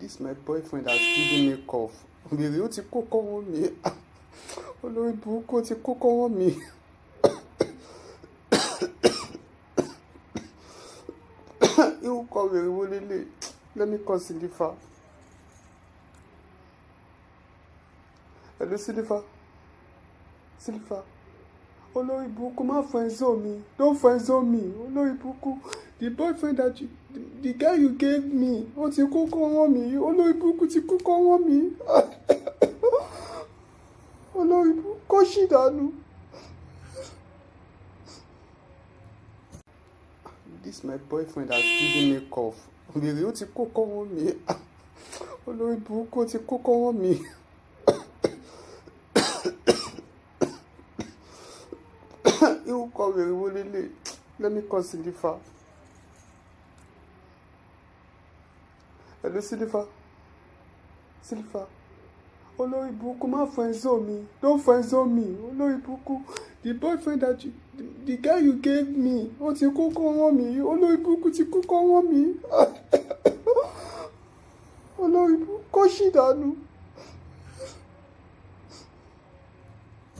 This my boyfriend has given me cough. Wèrè ó ti kó kọ́wọ́ mi. Olórí burúkú ó ti kó kọ́wọ́ mi. Irú kọ wèrè wo lélẹ̀? Let me call Silifa. Hello Silifa. Silifa. Olórí burúkú má friendzone me. Don't friendzone me. Olórí burúkú. The boyfriend that you, the guy you gave me, ó ti kó kọ́wọ́ mi. Olórí burúkú ti kó kọ́wọ́ mi. Olórí burúkú kó ṣì dànù. This my boyfriend has given me cough. Wèrè ó ti kó kọ́wọ́ mi. Olórí burúkú ó ti kó kọ́wọ́ mi. Irú kọ wèrè wo lélẹ̀? Let me call Silifa. Hello Silifa. Silifa. Olórí burúkú má friendzone me. Don't friendzone me. Olórí burúkú. The boyfriend that you, the guy you gave me, ó ti kó kọ́wọ́ mi. Olórí burúkú ti kó kọ́wọ́ mi. Olórí burúkú kó ṣì dànù.